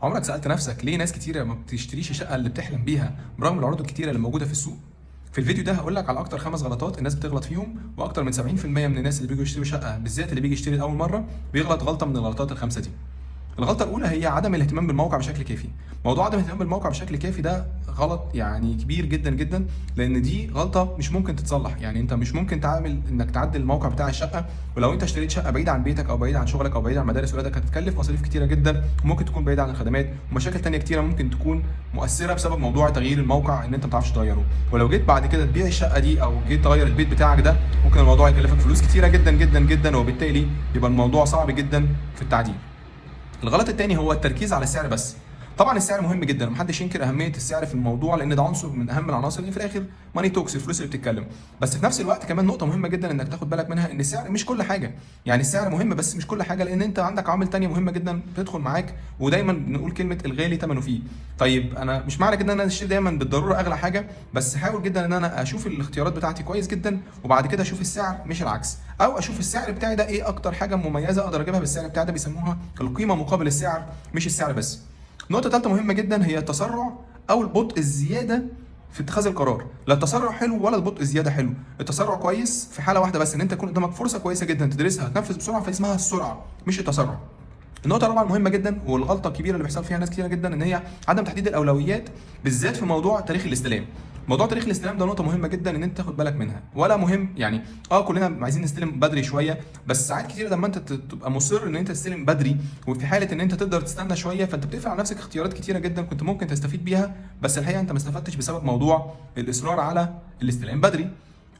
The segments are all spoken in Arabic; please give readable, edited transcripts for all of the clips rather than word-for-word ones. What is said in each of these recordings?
عمرك سألت نفسك ليه ناس كتيرة ما بتشتريش الشقة اللي بتحلم بيها برغم العروض الكتيرة اللي موجودة في السوق؟ في الفيديو ده هقول لك على اكتر 5 غلطات الناس بتغلط فيهم، واكتر من 70% من الناس اللي بيجوا يشتروا شقة بالذات اللي بيجي يشتري لاول مرة بيغلط غلطة من الغلطات الخمسة دي. الغلطة الأولى هي عدم الاهتمام بالموقع بشكل كافي. موضوع عدم الاهتمام بالموقع بشكل كافي ده غلط يعني كبير جدا جدا، لأن دي غلطة مش ممكن تتصلح. يعني أنت مش ممكن تعمل إنك تعدل الموقع بتاع الشقة، ولو أنت اشتريت شقة بعيد عن بيتك أو بعيد عن شغلك أو بعيد عن مدارس ولادك هتتكلف مصاريف كتيرة جدا، وممكن تكون بعيد عن الخدمات ومشاكل تانية كتيرة ممكن تكون مؤثرة بسبب موضوع تغيير الموقع إن أنت ما تعرفش تغيره. ولو جيت بعد كده تبيع الشقة دي أو جيت تغير البيت بتاعك ده، ممكن الموضوع يكلفك فلوس كتيرة جدا جدا جدا، وبالتالي يبقى الموضوع صعب جدا في التعديل. الغلط الثاني هو التركيز على السعر بس. طبعا السعر مهم جدا ومحدش ينكر اهميه السعر في الموضوع، لان ده عنصر من اهم العناصر اللي في الاخر ماني توكس، الفلوس اللي بتتكلم. بس في نفس الوقت كمان نقطه مهمه جدا انك تاخد بالك منها، ان السعر مش كل حاجه. يعني السعر مهم بس مش كل حاجه، لان انت عندك عوامل تانية مهمه جدا بتدخل معاك، ودايما بنقول كلمه الغالي ثمنه فيه. طيب انا مش معنى كده ان انا اشتري دايما بالضروره اغلى حاجه، بس حاول جدا ان انا اشوف الاختيارات بتاعتي كويس جدا، وبعد كده اشوف السعر مش العكس، او اشوف السعر بتاعي ده ايه اكتر حاجه مميزه اقدر اجيبها بالسعر بتاعي ده، بيسموها القيمه مقابل السعر مش السعر بس. نقطة ثالثة مهمة جدا هي التسرع أو البطء الزيادة في اتخاذ القرار. لا التسرع حلو ولا البطء الزيادة حلو. التسرع كويس في حالة واحدة بس، إن أنت يكون قدامك فرصة كويسة جدا تدرسها تنفذ بسرعة، فاسمها السرعة مش التسرع. النقطة الرابعة المهمة جدا والغلطة الكبيرة اللي بيحصل فيها ناس كتيرة جدا، إن هي عدم تحديد الأولويات بالذات في موضوع تاريخ الاستلام. موضوع تاريخ الاستلام ده نقطة مهمة جدا ان انت تاخد بالك منها، ولا مهم يعني كلنا عايزين نستلم بدري شوية، بس ساعات كتير لما انت تبقى مصر ان انت تستلم بدري، وفي حالة ان انت تقدر تستنى شوية، فانت بتقفل على نفسك اختيارات كتيرة جدا كنت ممكن تستفيد بيها، بس الحقيقة انت ما استفدتش بسبب موضوع الاصرار على الاستلام بدري.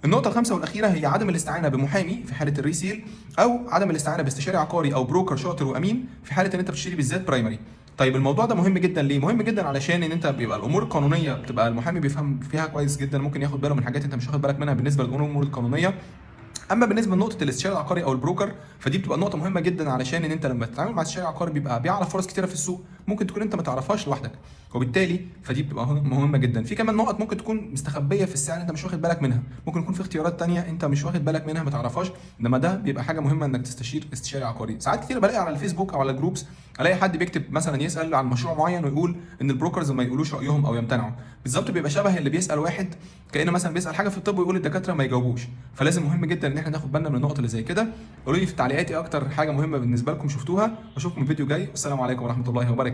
النقطة الخامسة والأخيرة هي عدم الاستعانة بمحامي في حالة الريسيل، أو عدم الاستعانة باستشاري عقاري أو بروكر شاطر وأمين في حالة إن أنت بتشتري بالذات برايمري. طيب الموضوع ده مهم جدا ليه؟ مهم جدا علشان ان انت بيبقى الامور القانونيه بتبقى المحامي بيفهم فيها كويس جدا، ممكن ياخد باله من حاجات انت مش واخد بالك منها بالنسبه للامور القانونيه. اما بالنسبه لنقطه الاستشاري العقاري او البروكر، فدي بتبقى نقطه مهمه جدا علشان ان انت لما تتعامل مع استشاري عقاري بيبقى بيعرف فرص كتيره في السوق ممكن تكون انت ما تعرفهاش لوحدك، وبالتالي فدي بتبقى مهمه جدا. في كمان نقط ممكن تكون مستخبيه في السعر انت مش واخد بالك منها، ممكن يكون في اختيارات تانية انت مش واخد بالك منها ما تعرفهاش، انما ده بيبقى حاجه مهمه انك تستشير استشاري عقاري. ساعات كتير بلاقي على الفيسبوك او على الجروبس الاقي حد بيكتب مثلا يسال عن مشروع معين ويقول ان البروكرز ما يقولوش رايهم او يمتنعوا. بالظبط بيبقى شبه اللي بيسال واحد كانه مثلا بيسال حاجه في الطب ويقول الدكاتره ما يجاوبوش. فلازم مهم جدا ان احنا ناخد بالنا من النقط اللي زي كده. قولوا لي في التعليقات ايه اكتر حاجه مهمه بالنسبه لكم شفتوها، واشوفكم في فيديو جاي. والسلام عليكم ورحمه الله وبركاته.